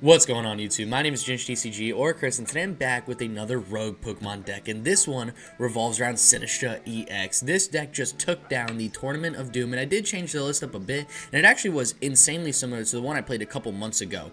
What's going on YouTube? My name is ginj-tcg or Chris, and today I'm back with another rogue Pokemon deck, and this one revolves around Sinistcha EX. This deck just took down the Tournament of Doom, and I did change the list up a bit, and it actually was insanely similar to the one I played a couple months ago.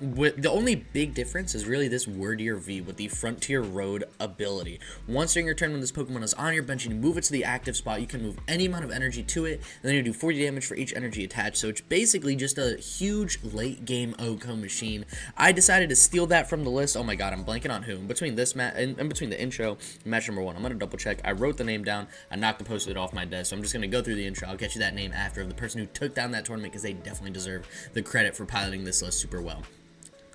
With the only big difference is really this Wyrdeer V with the Frontier Road ability. Once during your turn when this Pokemon is on your bench and you move it to the active spot, you can move any amount of energy to it, and then you do 40 damage for each energy attached, so it's basically just a huge late game OCO machine. I decided to steal that from the list. Oh my god, I'm blanking on who. Between this match and between the intro and match number 1, I'm gonna double check. I wrote the name down. I knocked the post-it off my desk, so I'm just gonna go through the intro. I'll get you that name after of the person who took down that tournament, because they definitely deserve the credit for piloting this list super well.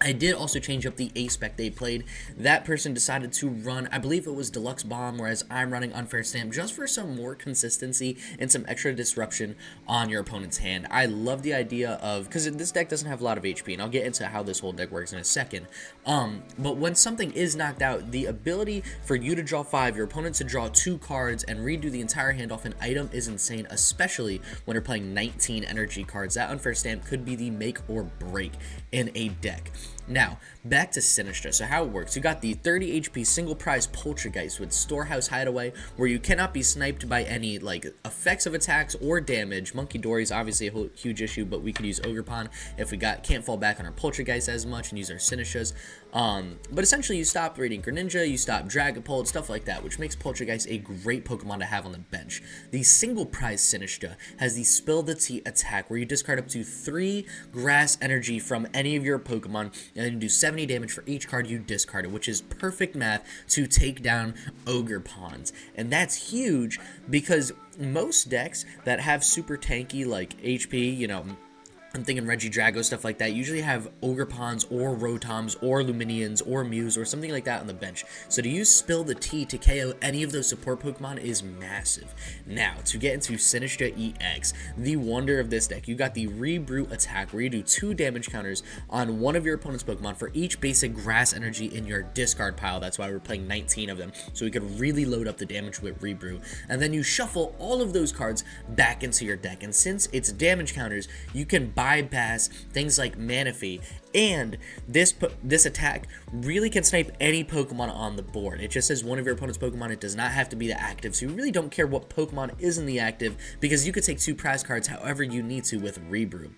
I did also change up the A-spec they played. That person decided to run, I believe it was Deluxe Bomb, whereas I'm running Unfair Stamp, just for some more consistency and some extra disruption on your opponent's hand. I love the idea of, because this deck doesn't have a lot of HP, and I'll get into how this whole deck works in a second. But when something is knocked out, the ability for you to draw 5, your opponent to draw 2 cards, and redo the entire hand off an item is insane, especially when you're playing 19 energy cards. That Unfair Stamp could be the make or break in a deck. Now, back to Sinistcha. So how it works, you got the 30 HP single prize Poltchageist with Storehouse Hideaway, where you cannot be sniped by any like effects of attacks or damage. Monkey Dory is obviously a huge issue, but we could use Ogerpon if we can't fall back on our Poltchageist as much and use our Sinistchas. But essentially you stop Radiant Greninja, you stop Dragapult, stuff like that, which makes Poltchageist a great Pokemon to have on the bench. The single prize Sinistcha has the Spill the Tea attack, where you discard up to 3 grass energy from any of your Pokemon, and then you do 70 damage for each card you discarded, which is perfect math to take down Ogerpons. And that's huge, because most decks that have super tanky like HP, you know, I'm thinking Regidrago, stuff like that, usually have Ogerpons or Rotoms or Luminions or Mews or something like that on the bench. So to use Spill the Tea to KO any of those support Pokemon is massive. Now, to get into Sinistcha EX, the wonder of this deck, you got the Rebrute attack, where you do 2 damage counters on one of your opponent's Pokemon for each basic grass energy in your discard pile. That's why we're playing 19 of them, so we could really load up the damage with Rebrute. And then you shuffle all of those cards back into your deck, and since it's damage counters, you can bypass things like Manaphy, and this attack really can snipe any Pokemon on the board. It just says one of your opponent's Pokemon. It does not have to be the active, so you really don't care what Pokemon is in the active, because you could take 2 prize cards however you need to with Rebrute.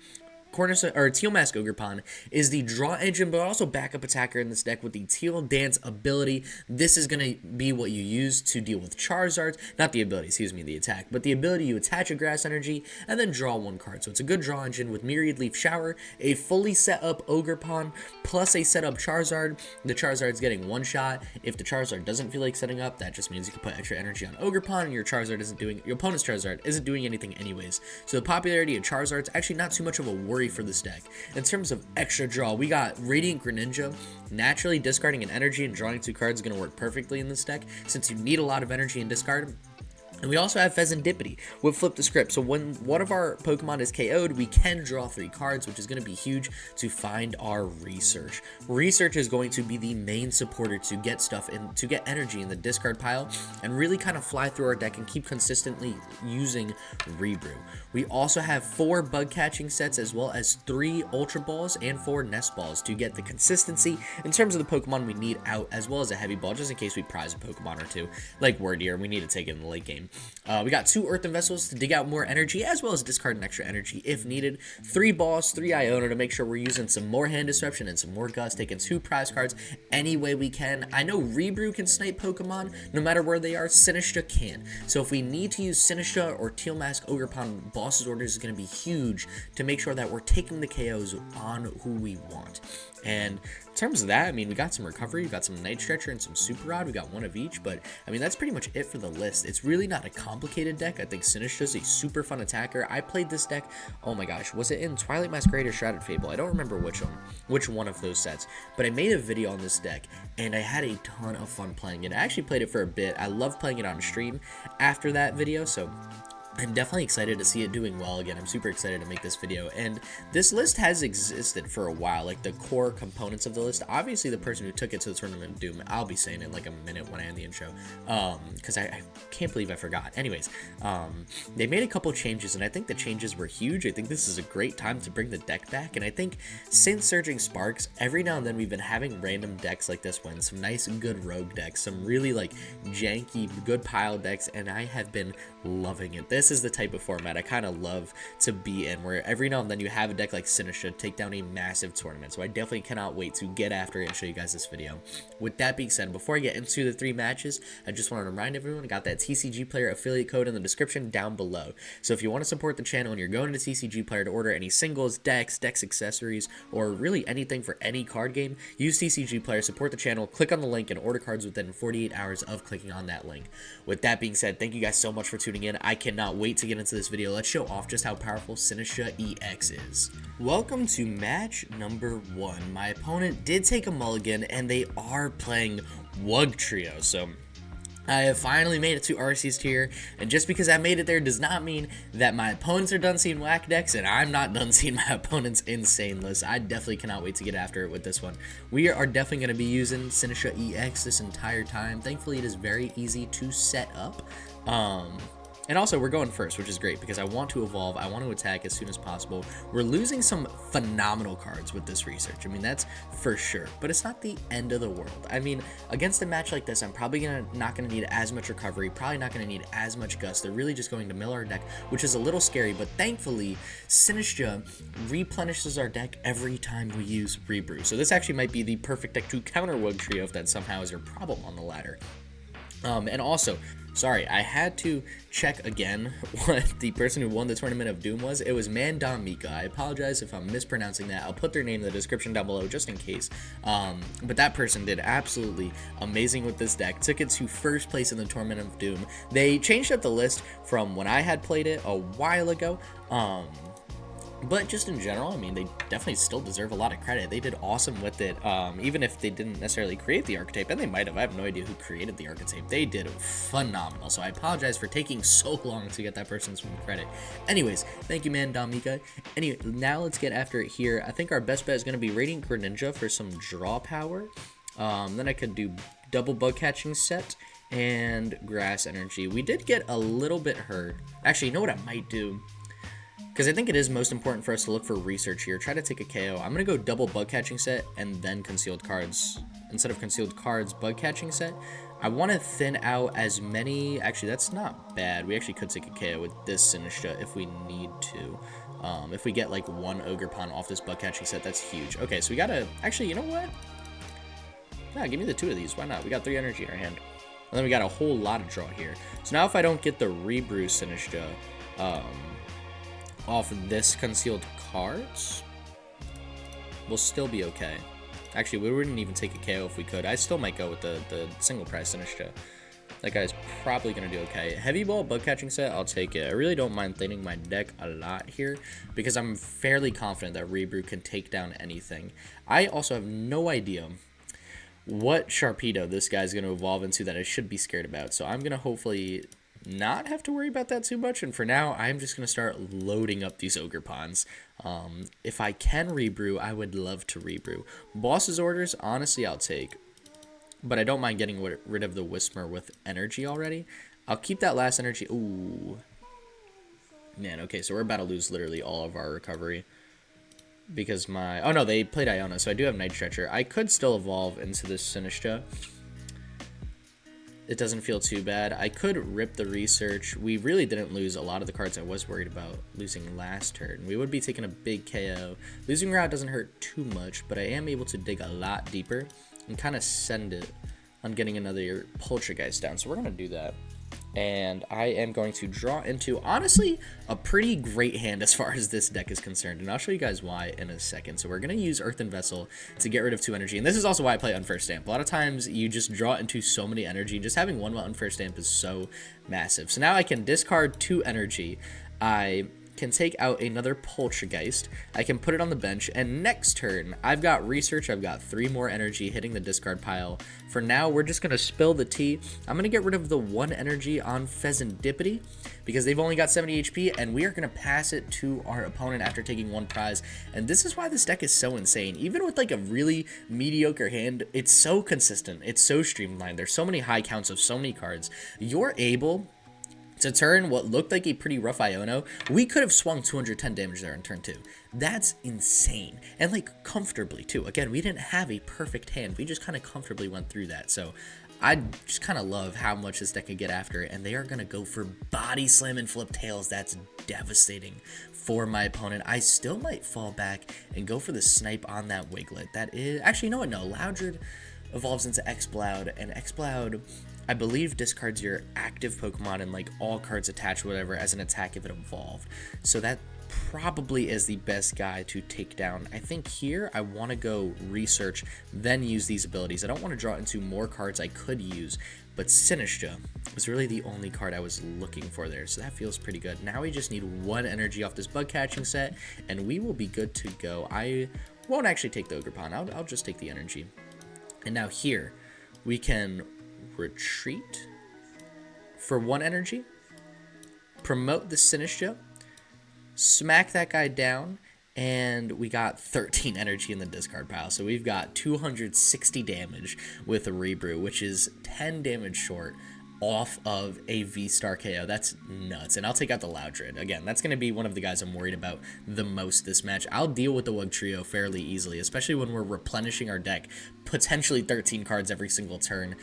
Teal Mask Ogerpon is the draw engine, but also backup attacker in this deck with the Teal Dance ability. This is going to be what you use to deal with Charizards, not the ability, excuse me, the attack, but the ability you attach a grass energy and then draw 1 card. So it's a good draw engine with Myriad Leaf Shower, a fully set up Ogerpon, plus a set up Charizard. The Charizard's getting 1 shot. If the Charizard doesn't feel like setting up, that just means you can put extra energy on Ogerpon, and your opponent's Charizard isn't doing anything anyways. So the popularity of Charizard's actually not too much of a worry for this deck. In terms of extra draw, we got Radiant Greninja. Naturally, discarding an energy and drawing 2 cards is going to work perfectly in this deck, since you need a lot of energy and discard. And we also have Fezandipiti with Flip the Script. So when one of our Pokemon is KO'd, we can draw 3 cards, which is going to be huge to find our research. Research is going to be the main supporter to get stuff in, to get energy in the discard pile, and really kind of fly through our deck and keep consistently using Rebrute. We also have 4 Bug Catching Sets, as well as 3 Ultra Balls and 4 Nest Balls to get the consistency in terms of the Pokemon we need out, as well as a Heavy Ball, just in case we prize a Pokemon or 2, like Wyrdeer, and we need to take it in the late game. We got 2 Earthen Vessels to dig out more energy, as well as discard an extra energy if needed. 3 Balls, 3 Iono to make sure we're using some more hand disruption and some more Gust, taking 2 prize cards any way we can. I know Rebrute can snipe Pokemon no matter where they are. Sinistcha can. So if we need to use Sinistcha or Teal Mask Ogerpon, Boss's Orders is going to be huge to make sure that we're taking the KOs on who we want. And in terms of that, I mean, we got some recovery, we got some Night Stretcher and some Super Rod, we got 1 of each, but I mean, that's pretty much it for the list. It's really not a complicated deck. I think Sinistcha's a super fun attacker. I played this deck, oh my gosh, was it in Twilight Masquerade or Shrouded Fable? I don't remember which one of those sets, but I made a video on this deck, and I had a ton of fun playing it. I actually played it for a bit. I love playing it on stream after that video, so I'm definitely excited to see it doing well again. I'm super excited to make this video, and this list has existed for a while, like the core components of the list. Obviously, the person who took it to the Tournament of Doom, I'll be saying it in like a minute when I end the intro, because I can't believe I forgot. Anyways, they made a couple changes, and I think the changes were huge. I think this is a great time to bring the deck back, and I think since Surging Sparks, every now and then we've been having random decks like this one, some nice good rogue decks, some really like janky good pile decks, and I have been loving it. This is the type of format I kind of love to be in, where every now and then you have a deck like Sinistcha take down a massive tournament. So I definitely cannot wait to get after it and show you guys this video. With that being said, before I get into the 3 matches, I just want to remind everyone I got that TCG Player affiliate code in the description down below. So if you want to support the channel and you're going to TCG Player to order any singles, decks accessories, or really anything for any card game, use TCG Player, support the channel, click on the link, and order cards within 48 hours of clicking on that link. With that being said, thank you guys so much for tuning in. I cannot wait to get into this video. Let's show off just how powerful Sinistcha EX is. Welcome to match number 1. My opponent did take a mulligan, and they are playing Wug Trio, so I have finally made it to RC's tier, and just because I made it there does not mean that my opponents are done seeing whack decks, and I'm not done seeing my opponent's insane list. I definitely cannot wait to get after it with this one. We are definitely going to be using Sinistcha EX this entire time. Thankfully, it is very easy to set up. And also, we're going first, which is great, because I want to evolve, I want to attack as soon as possible. We're losing some phenomenal cards with this research, I mean, that's for sure, but it's not the end of the world. I mean, against a match like this, I'm probably not going to need as much recovery, probably not going to need as much gust. They're really just going to mill our deck, which is a little scary, but thankfully, Sinistcha replenishes our deck every time we use Rebrew. So this actually might be the perfect deck to counter Wug Trio if that somehow is your problem on the ladder. And also, sorry, I had to check again what the person who won the Tournament of Doom was. It was mandommika. I apologize if I'm mispronouncing that. I'll put their name in the description down below just in case. But that person did absolutely amazing with this deck. Took it to first place in the Tournament of Doom. They changed up the list from when I had played it a while ago. But just in general, I mean, they definitely still deserve a lot of credit. They did awesome with it, even if they didn't necessarily create the archetype, and they might have. I have no idea who created the archetype. They did phenomenal, so I apologize for taking so long to get that person's credit. Anyways, thank you, mandommika. Anyway, now let's get after it here. I think our best bet is going to be Radiant Greninja for some draw power. Then I could do double Bug Catching Set and Grass Energy. We did get a little bit hurt. Actually, you know what I might do? Because I think it is most important for us to look for research here. Try to take a KO. I'm going to go double Bug Catching Set and then Concealed Cards. Instead of Concealed Cards, Bug Catching Set. I want to thin out as many... Actually, that's not bad. We actually could take a KO with this Sinistcha if we need to. If we get like one Ogerpon off this Bug Catching Set, that's huge. Okay, so we got to... Actually, you know what? Yeah, give me the 2 of these. Why not? We got 3 energy in our hand. And then we got a whole lot of draw here. So now if I don't get the Rebrew Sinistcha... off of this Concealed Cards, we'll still be okay. Actually, we wouldn't even take a KO if we could. I still might go with the single price Sinistcha. That guy's probably going to do okay. Heavy Ball Bug Catching Set, I'll take it. I really don't mind thinning my deck a lot here, because I'm fairly confident that Rebrew can take down anything. I also have no idea what Sharpedo this guy's going to evolve into that I should be scared about, so I'm going to hopefully not have to worry about that too much, and for now I'm just gonna start loading up these Ogerpons. If I can Rebrew, I would love to Rebrew. Boss's Orders, honestly, I'll take, but I don't mind getting rid of the Whisper with energy already. I'll keep that last energy. Ooh, man. Okay, so we're about to lose literally all of our recovery because oh no, they played Iono, so I do have Night Stretcher. I could still evolve into this Sinistcha. It doesn't feel too bad. I could rip the research. We really didn't lose a lot of the cards I was worried about losing last turn. We would be taking a big KO. Losing route doesn't hurt too much, but I am able to dig a lot deeper and kind of send it on getting another Poltchageist down. So we're going to do that. And I am going to draw into, honestly, a pretty great hand as far as this deck is concerned. And I'll show you guys why in a second. So we're going to use Earthen Vessel to get rid of 2 energy. And this is also why I play Unfair Stamp. A lot of times you just draw into so many energy. Just having 1 Unfair Stamp is so massive. So now I can discard 2 energy. I can take out another Poltchageist. I can put it on the bench, and next turn, I've got Research. I've got 3 more energy hitting the discard pile. For now, we're just going to spill the tea. I'm going to get rid of the 1 energy on Fezandipiti because they've only got 70 HP, and we are going to pass it to our opponent after taking 1 prize. And this is why this deck is so insane. Even with like a really mediocre hand, it's so consistent. It's so streamlined. There's so many high counts of so many cards. You're able to turn what looked like a pretty rough Iono. We could have swung 210 damage there in turn 2. That's insane. And like comfortably too. Again, we didn't have a perfect hand. We just kind of comfortably went through that. So I just kind of love how much this deck could get after. And they are going to go for Body Slam and Flip Tails. That's devastating for my opponent. I still might fall back and go for the Snipe on that Wiglet. That is... Actually, you know what? No. Loudred evolves into Exploud. And Exploud, I believe, discards your active Pokemon and like all cards attached, whatever, as an attack if it evolved. So that probably is the best guy to take down. I think here I want to go Research, then use these abilities. I don't want to draw into more cards I could use, but Sinistcha was really the only card I was looking for there, so that feels pretty good. Now we just need 1 energy off this Bug Catching Set, and we will be good to go. I won't actually take the Ogerpon. I'll just take the energy. And now here we can retreat for 1 energy, promote the Sinistcha, smack that guy down, and we got 13 energy in the discard pile. So we've got 260 damage with a Rebrew, which is 10 damage short off of a V-Star KO. That's nuts. And I'll take out the Loudred. Again, that's going to be one of the guys I'm worried about the most this match. I'll deal with the Wugtrio fairly easily, especially when we're replenishing our deck, potentially 13 cards every single turn.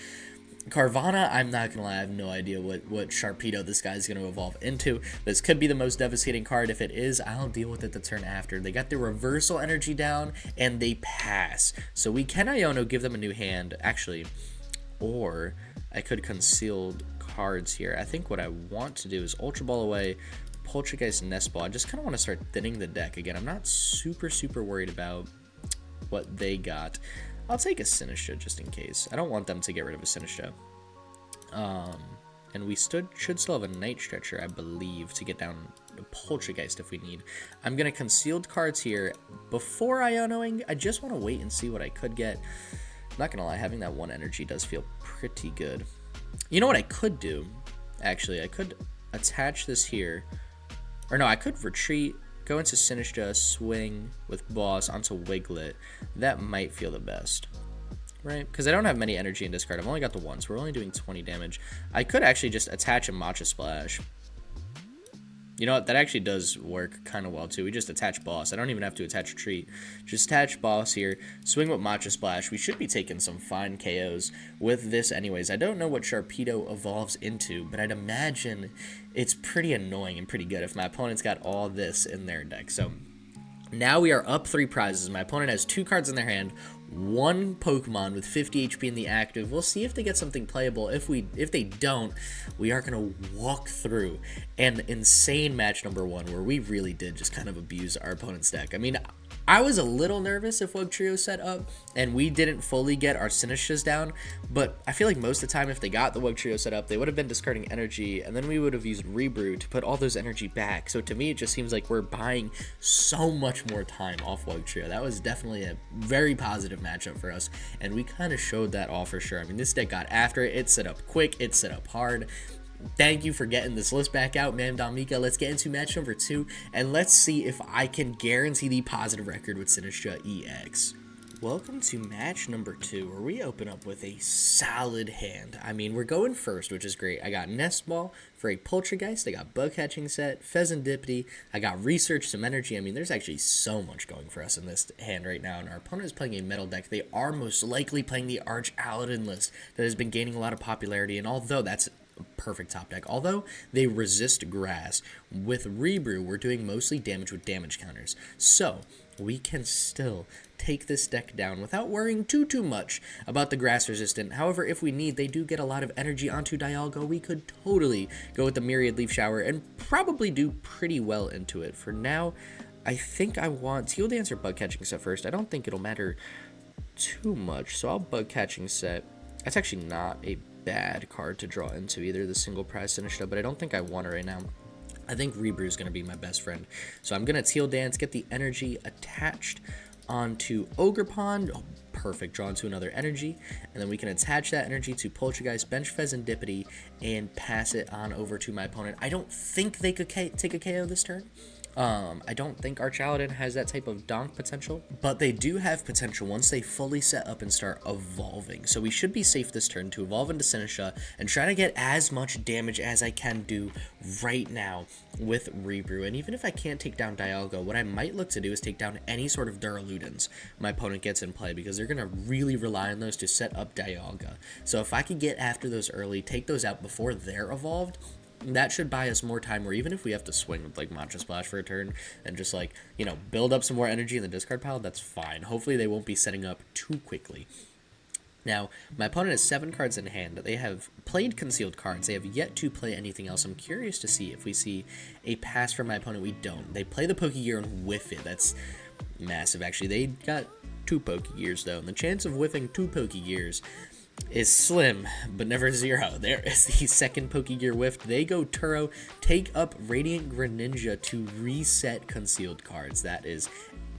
Carvana, I'm not going to lie, I have no idea what Sharpedo this guy's going to evolve into. This could be the most devastating card. If it is, I'll deal with it the turn after. They got their reversal energy down, and they pass. So we can Iono, give them a new hand, actually. Or I could concealed cards here. I think what I want to do is Ultra Ball away, Poltchageist Nest Ball. I just kind of want to start thinning the deck. Again, I'm not super worried about what they got. I'll take a Sinistcha just in case. I don't want them to get rid of a Sinistcha. And we should still have a Night Stretcher, I believe, to get down a Poltchageist if we need. I'm going to concealed cards here. Before Ionoing, I just want to wait and see what I could get. I'm not going to lie, having that 1 energy does feel pretty good. You know what I could do? Actually, I could attach this here. Or no, I could retreat, go into Sinistcha, swing with Boss onto Wiglet. That might feel the best, right? Because I don't have many energy in discard. I've only got the 1, so we're only doing 20 damage. I could actually just attach a Matcha Splash. You know what? That actually does work kind of well, too. We just attach Boss. I don't even have to attach Retreat. Just attach Boss here. Swing with Matcha Splash. We should be taking some fine KOs with this anyways. I don't know what Sharpedo evolves into, but I'd imagine it's pretty annoying and pretty good if my opponent's got all this in their deck. So now we are up 3 prizes. My opponent has 2 cards in their hand, 1 Pokemon with 50 HP in the active. We'll see if they get something playable. If they don't, we are going to walk through an insane match number 1 where we really did just kind of abuse our opponent's deck. I mean, I was a little nervous if Wugtrio set up and we didn't fully get our Sinistchas down, but I feel like most of the time if they got the Wugtrio set up, they would have been discarding energy, and then we would have used Rebrew to put all those energy back. So to me, it just seems like we're buying so much more time off Wugtrio. That was definitely a very positive matchup for us, and we kind of showed that off for sure. I mean, this deck got after it. It set up quick. It set up hard. Thank you for getting this list back out, mandommika. Let's get into match number 2, and let's see if I can guarantee the positive record with Sinistcha EX. Welcome to match number 2, where we open up with a solid hand. I mean, we're going first, which is great. I got Nest Ball for a Poltchageist. I got Bug Catching Set, Fezandipiti. I got Research, some energy. I mean, there's actually so much going for us in this hand right now, and our opponent is playing a metal deck. They are most likely playing the Arch Aladdin list that has been gaining a lot of popularity, and although that's perfect top deck. Although they resist grass, with Rebrew, we're doing mostly damage with damage counters. So we can still take this deck down without worrying too much about the grass resistant. However, if we need, they do get a lot of energy onto Dialga. We could totally go with the Myriad Leaf Shower and probably do pretty well into it. For now, I think I want Teal Dance or Bug Catching Set first. I don't think it'll matter too much, so I'll Bug Catching Set. That's actually not a bad card to draw into either the single prize Sinistcha, but I don't think I want it right now. I think Rebrew is going to be my best friend. So I'm going to Teal Dance, get the energy attached onto Ogerpon. Oh, perfect. Draw into another energy. And then we can attach that energy to Poltchageist, bench Fezandipiti, and pass it on over to my opponent. I don't think they could take a KO this turn. I don't think Archaladin has that type of donk potential, but they do have potential once they fully set up and start evolving. So we should be safe this turn to evolve into Sinistcha and try to get as much damage as I can do right now with Rebrew. And even if I can't take down Dialga, what I might look to do is take down any sort of Duraludins my opponent gets in play, because they're going to really rely on those to set up Dialga. So if I could get after those early, take those out before they're evolved, that should buy us more time, where even if we have to swing with like Matcha Splash for a turn and just like, you know, build up some more energy in the discard pile, that's fine. Hopefully they won't be setting up too quickly. Now, my opponent has 7 cards in hand. They have played concealed cards. They have yet to play anything else. I'm curious to see if we see a pass from my opponent. We don't. They play the Pokegear and whiff it. That's massive, actually. They got 2 Pokegears, though, and the chance of whiffing 2 Pokegears is slim, but never zero. There is the second Pokegear whiffed. They go Turo, take up Radiant Greninja to reset concealed cards. That is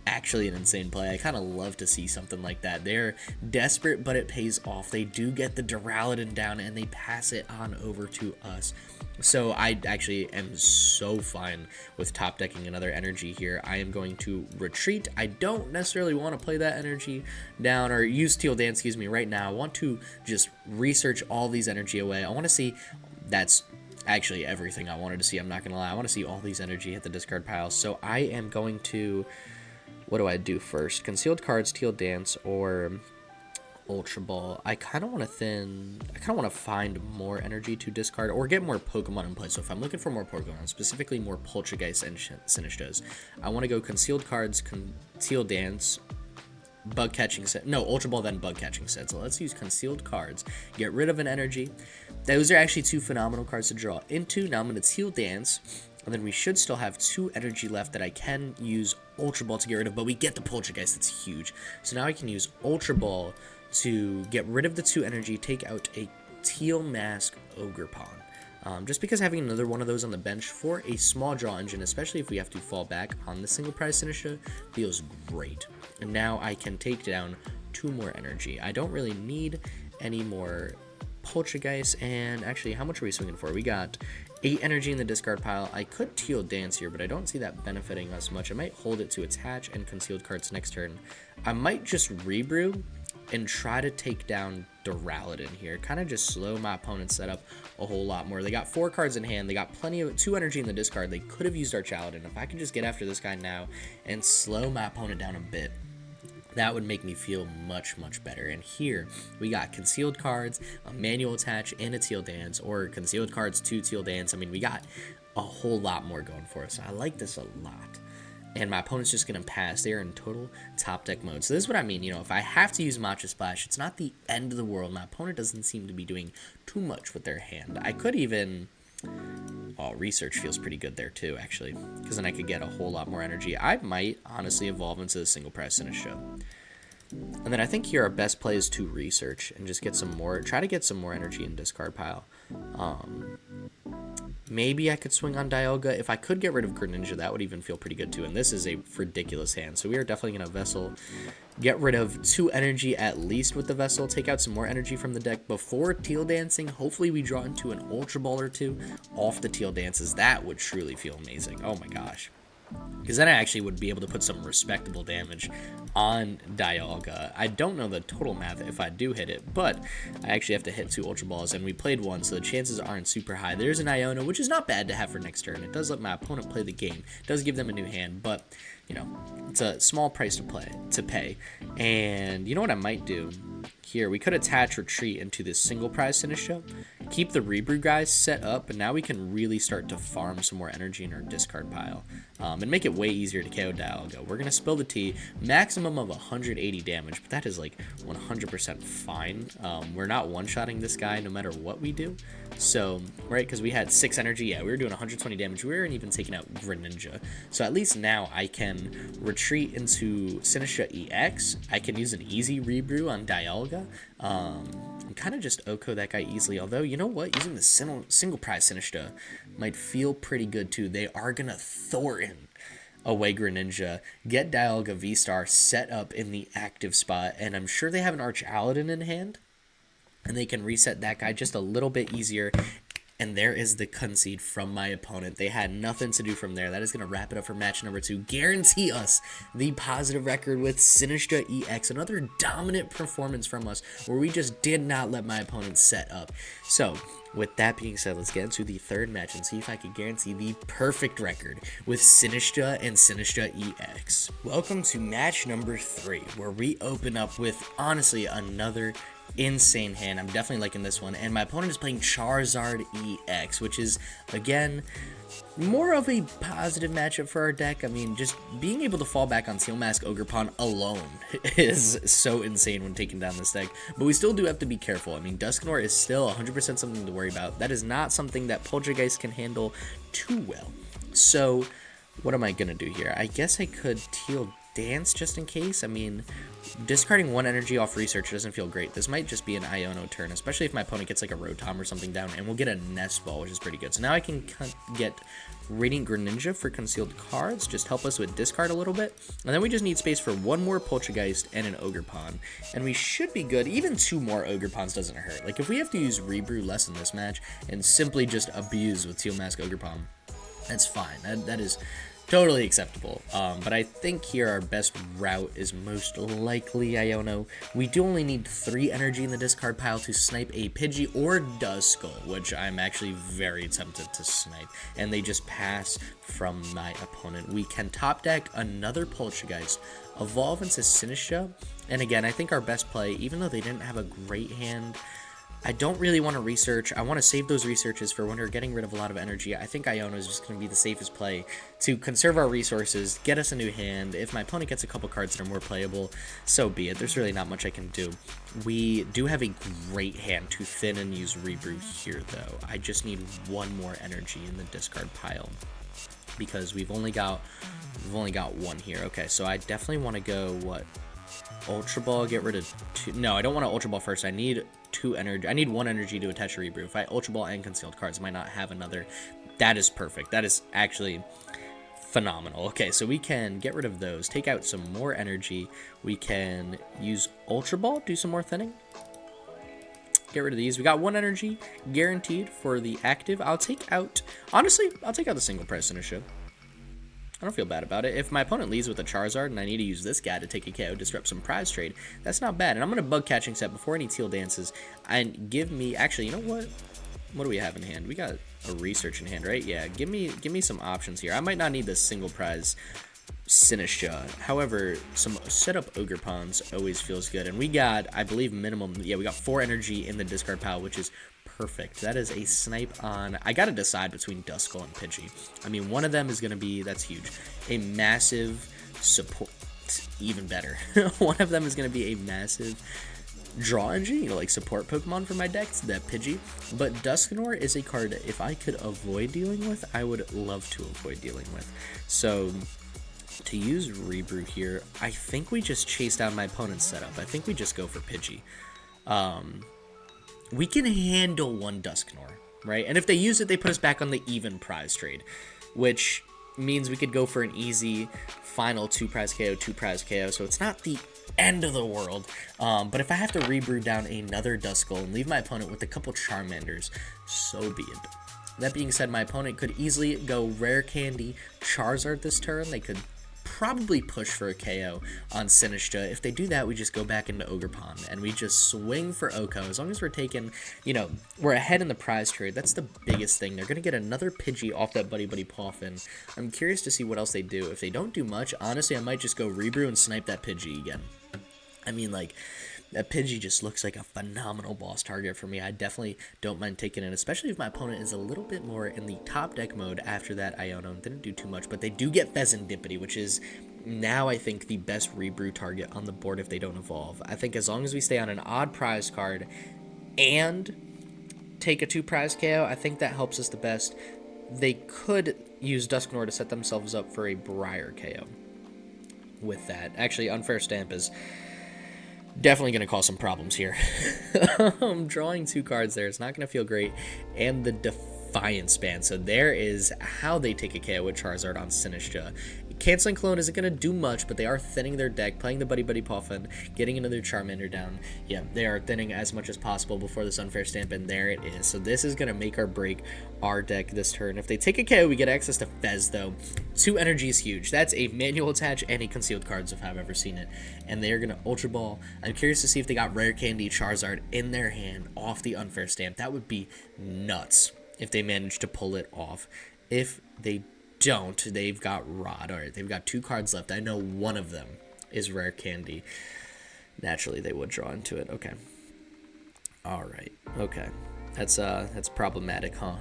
actually an insane play. I kind of love to see something like that. They're desperate, but it pays off. They do get the Duraludin down, and they pass it on over to us. So I actually am so fine with top decking another energy here. I am going to retreat. I don't necessarily want to play that energy down or use Teal Dance, excuse me, right now. I want to just research all these energy away. I want to see, that's actually everything I wanted to see. I'm not going to lie. I want to see all these energy hit the discard pile. So I am going to, what do I do first? Concealed cards, Teal Dance, or Ultra Ball. I kind of want to find more energy to discard or get more Pokemon in play. So if I'm looking for more Pokemon, specifically more Poltchageist and Sinistchas, I want to go concealed cards, Teal Dance, Bug Catching Set. No, Ultra Ball, then Bug Catching Set. So let's use concealed cards, get rid of an energy. Those are actually 2 phenomenal cards to draw into. Now I'm going to Teal Dance, and then we should still have 2 energy left that I can use Ultra Ball to get rid of, but we get the Poltchageist. That's huge. So now I can use Ultra Ball to get rid of the 2 energy, take out a Teal Mask Ogerpon. Just because having another one of those on the bench for a small draw engine, especially if we have to fall back on the single prize Sinistcha, feels great. And now I can take down 2 more energy. I don't really need any more Poltchageist, and actually, how much are we swinging for? We got 8 energy in the discard pile. I could Teal Dance here, but I don't see that benefiting us much. I might hold it to attach and concealed cards next turn. I might just Rebrew and try to take down Duraludin here. Kind of just slow my opponent's setup a whole lot more. They got 4 cards in hand. They got plenty of 2 energy in the discard. They could have used Archaladin. If I could just get after this guy now and slow my opponent down a bit, that would make me feel much, much better. And here we got concealed cards, a manual attach, and a Teal Dance, or concealed cards, 2 Teal Dance. I mean, we got a whole lot more going for us. I like this a lot. And my opponent's just going to pass. They're in total top deck mode. So this is what I mean. You know, if I have to use Matcha Splash, it's not the end of the world. My opponent doesn't seem to be doing too much with their hand. I could even... Oh, research feels pretty good there too, actually, because then I could get a whole lot more energy. I might honestly evolve into the single prize Sinistcha. And then I think here our best play is to research and just get some more, try to get some more energy in discard pile. Maybe I could swing on Dialga. If I could get rid of Greninja, that would even feel pretty good too. And this is a ridiculous hand. So we are definitely going to Vessel, get rid of 2 energy at least with the Vessel, take out some more energy from the deck before Teal Dancing. Hopefully we draw into an Ultra Ball or 2 off the Teal Dances. That would truly feel amazing. Oh my gosh. Because then I actually would be able to put some respectable damage on Dialga. I don't know the total math if I do hit it, but I actually have to hit 2 Ultra Balls, and we played 1, so the chances aren't super high. There's an Iono, which is not bad to have for next turn. It does let my opponent play the game. It does give them a new hand, but, you know, it's a small price to pay. And you know what I might do? Here, we could attach Retreat into this single prize Sinistcha, keep the Rebrew guys set up, and now we can really start to farm some more energy in our discard pile, and make it way easier to KO Dialga. We're going to spill the tea, maximum of 180 damage, but that is like 100% fine. We're not one-shotting this guy no matter what we do, so, right, because we had 6 energy, yeah, we were doing 120 damage, we weren't even taking out Greninja, so at least now I can retreat into Sinistcha EX, I can use an easy Rebrew on Dialga, and kind of just OHKO that guy easily, although, you know, know what? Using the single prize Sinistcha might feel pretty good too. They are going to Thornton away Greninja, get Dialga V-Star set up in the active spot, and I'm sure they have an Arch Aladdin in hand, and they can reset that guy just a little bit easier. And there is the concede from my opponent. They had nothing to do from there. That is going to wrap it up for match number 2. Guarantee us the positive record with Sinistcha EX. Another dominant performance from us where we just did not let my opponent set up. So, with that being said, let's get into the third match and see if I can guarantee the perfect record with Sinistcha and Sinistcha EX. Welcome to match number 3, where we open up with, honestly, another insane hand. I'm definitely liking this one, and my opponent is playing Charizard EX, which is, again, more of a positive matchup for our deck. I mean, just being able to fall back on Steel Mask Ogerpon alone is so insane when taking down this deck, but we still do have to be careful. I mean, Dusknoir is still 100% something to worry about. That is not something that Poltchageist can handle too well. So, what am I gonna do here? I guess I could Teal Dance just in case. I mean, discarding 1 energy off research doesn't feel great. This might just be an Iono turn, especially if my opponent gets like a Rotom or something down, and we'll get a Nest Ball, which is pretty good. So now I can get Radiant Greninja for concealed cards, just help us with discard a little bit, and then we just need space for 1 more Poltchageist and an Ogerpon, and we should be good. Even 2 more Ogerpons doesn't hurt. Like, if we have to use Rebrew less in this match and simply just abuse with Teal Mask Ogerpon, that's fine. That is totally acceptable. But I think here our best route is most likely Iono. We do only need 3 energy in the discard pile to snipe a Pidgey or Duskull, which I'm actually very tempted to snipe, and they just pass from my opponent. We can top deck another Poltchageist, evolve into Sinistcha, and again, I think our best play, even though they didn't have a great hand, I don't really want to research. I want to save those researches for when we're getting rid of a lot of energy. I think Iono is just going to be the safest play to conserve our resources, get us a new hand. If my opponent gets a couple cards that are more playable, so be it. There's really not much I can do. We do have a great hand to thin and use Rebrew here, though. I just need 1 more energy in the discard pile because we've only got 1 here. Okay, so I definitely want to go, what? Ultra Ball, get rid of 2. No, I don't want to Ultra Ball first. I need 2 energy. I need 1 energy to attach a Rebrew. If I Ultra Ball and concealed cards, I might not have another. That is perfect. That is actually phenomenal. Okay, so we can get rid of those, take out some more energy. We can use Ultra Ball, do some more thinning. Get rid of these. We got 1 energy guaranteed for the active. Honestly, I'll take out the single price Sinistcha. I don't feel bad about it. If my opponent leads with a Charizard and I need to use this guy to take a KO, disrupt some prize trade, that's not bad. And I'm going to Bug Catching Set before any Teal dances and give me... Actually, you know what? What do we have in hand? We got a Research in hand, right? Yeah, give me some options here. I might not need this single prize Sinistcha. However, some setup Ogerpons always feels good. And we got, I believe, minimum... Yeah, we got 4 energy in the discard pile, which is perfect. That is a snipe on... I gotta decide between Duskull and Pidgey. I mean, one of them is gonna be... That's huge. A massive support... Even better. One of them is gonna be a massive draw engine, you know, like support Pokemon for my decks, that Pidgey. But Dusknoir is a card that if I could avoid dealing with, I would love to avoid dealing with. So... to use Rebrew here, I think we just chase down my opponent's setup. I think we just go for Pidgey. We can handle 1 Dusknoir, right? And if they use it, they put us back on the even prize trade, which means we could go for an easy final 2 prize KO, 2 prize KO, so it's not the end of the world. But if I have to Rebrew down another Duskull and leave my opponent with a couple Charmanders, so be it. That being said, my opponent could easily go Rare Candy Charizard this turn. They could probably push for a KO on Sinistcha. If they do that, we just go back into Ogerpon and we just swing for Oko. As long as we're taking, you know, we're ahead in the prize trade. That's the biggest thing. They're going to get another Pidgey off that Buddy Buddy Poffin. I'm curious to see what else they do. If they don't do much, honestly, I might just go Rebrew and snipe that Pidgey again. I mean, like, that Pidgey just looks like a phenomenal boss target for me. I definitely don't mind taking it, especially if my opponent is a little bit more in the top deck mode after that Iono. Didn't do too much, but they do get Fezandipiti, which is now, I think, the best Rebrew target on the board if they don't evolve. I think as long as we stay on an odd prize card and take a 2 prize KO, I think that helps us the best. They could use Dusknoir to set themselves up for a Briar KO with that. Actually, Unfair Stamp is Definitely going to cause some problems here. I'm drawing 2 cards there. It's not going to feel great. And the Defiance Band. So there is how they take a KO with Charizard on Sinistcha. Canceling Clone isn't going to do much, but they are thinning their deck, playing the Buddy Buddy Puffin, getting another Charmander down. Yeah, they are thinning as much as possible before this Unfair Stamp, and there it is. So this is going to make or break our deck this turn. If they take a KO, we get access to Fez, though. 2 energy is huge. That's a manual attach and a concealed cards if I've ever seen it. And they are going to Ultra Ball. I'm curious to see if they got Rare Candy Charizard in their hand off the Unfair Stamp. That would be nuts if they managed to pull it off. If they don't, they've got Rod. Alright, they've got 2 cards left. I know one of them is Rare Candy. Naturally, they would draw into it. Okay. Alright. Okay. That's problematic, huh?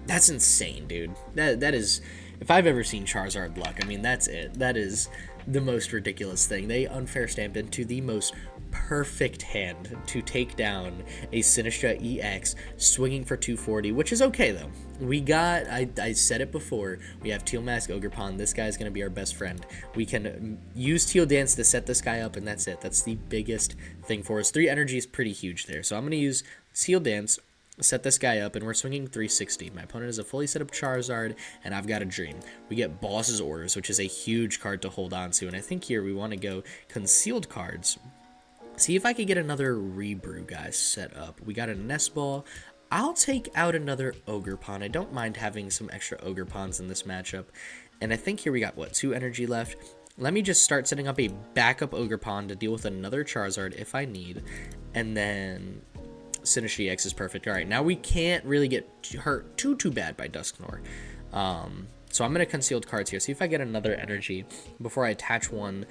That's insane, dude. That is... If I've ever seen Charizard luck, I mean, that's it. That is the most ridiculous thing. They Unfair Stamped into the most perfect hand to take down a Sinistcha EX, swinging for 240, which is okay, though. We got, I said it before, we have Teal Mask Ogerpon. This guy's going to be our best friend. We can use Teal Dance to set this guy up, and that's it. That's the biggest thing for us. 3 energy is pretty huge there, so I'm going to use Teal Dance, set this guy up, and we're swinging 360. My opponent is a fully set up Charizard, and I've got a Dream. We get Boss's Orders, which is a huge card to hold on to, and I think here we want to go concealed cards. See if I could get another Rebrew guy set up. We got a Nest Ball. I'll take out another Ogerpon. I don't mind having some extra Ogerpons in this matchup. And I think here we got, what, 2 energy left? Let me just start setting up a backup Ogerpon to deal with another Charizard if I need. And then Sinistcha EX is perfect. Alright, now we can't really get hurt too bad by Dusknoir. So I'm going to concealed cards here. See if I get another energy before I attach one.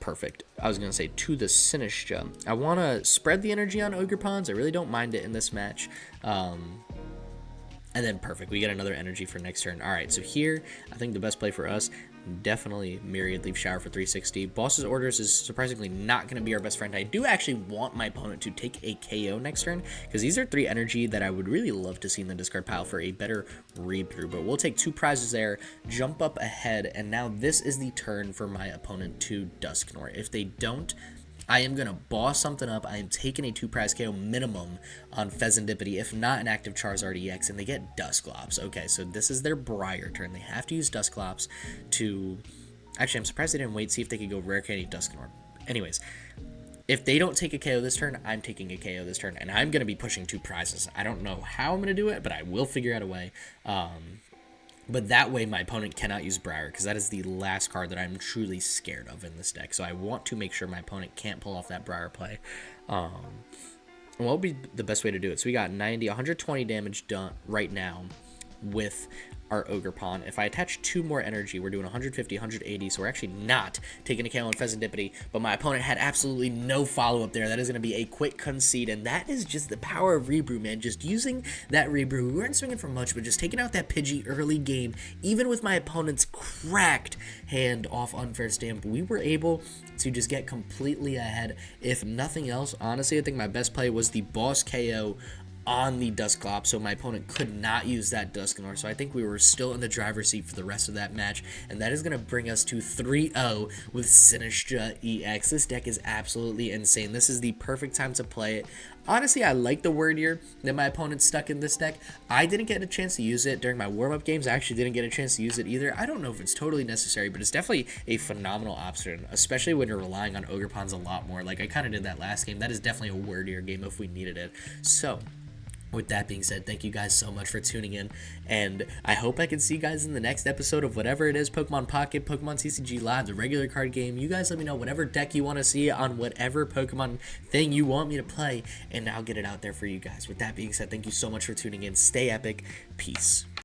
Perfect. I was going to say to the Sinistcha. I want to spread the energy on Ogerpons. I really don't mind it in this match. And then perfect. We get another energy for next turn. Alright, so here, I think the best play for us, definitely Myriad Leaf Shower for 360. Boss's Orders is surprisingly not going to be our best friend. I do actually want my opponent to take a KO next turn, because these are 3 energy that I would really love to see in the discard pile for a better read-through. But we'll take 2 prizes there, jump up ahead, and now this is the turn for my opponent to Dusknoir. If they don't, I am going to boss something up. I am taking a 2 prize KO minimum on Fezandipiti, if not an active Charizard EX, and they get Dusclops. Okay, so this is their Briar turn. They have to use Dusclops to... Actually, I'm surprised they didn't wait, see if they could go Rare Candy Dusknoir. Anyways, if they don't take a KO this turn, I'm taking a KO this turn, and I'm going to be pushing 2 prizes. I don't know how I'm going to do it, but I will figure out a way. But that way my opponent cannot use Briar, because that is the last card that I'm truly scared of in this deck. So I want to make sure my opponent can't pull off that Briar play. What would be the best way to do it? So we got 90, 120 damage done right now with our Ogerpon. If I attach 2 more energy, we're doing 150, 180, so we're actually not taking a KO on Fezandipiti, but my opponent had absolutely no follow-up there. That is going to be a quick concede, and that is just the power of Rebrew, man. Just using that Rebrew. We weren't swinging for much, but just taking out that Pidgey early game, even with my opponent's cracked hand off Unfair Stamp, we were able to just get completely ahead. If nothing else, honestly, I think my best play was the boss KO on the Dusclops, so my opponent could not use that Dusknoir, so I think we were still in the driver's seat for the rest of that match, and that is going to bring us to 3-0 with Sinistcha EX. This deck is absolutely insane. This is the perfect time to play it. Honestly, I like the Wyrdeer that my opponent stuck in this deck. I didn't get a chance to use it during my warm-up games. I actually didn't get a chance to use it either. I don't know if it's totally necessary, but it's definitely a phenomenal option, especially when you're relying on Ogerpons a lot more. Like I kind of did that last game. That is definitely a Wyrdeer game if we needed it. So with that being said, thank you guys so much for tuning in, and I hope I can see you guys in the next episode of whatever it is, Pokemon Pocket, Pokemon TCG Live, the regular card game. You guys let me know whatever deck you want to see on whatever Pokemon thing you want me to play, and I'll get it out there for you guys. With that being said, thank you so much for tuning in. Stay epic. Peace.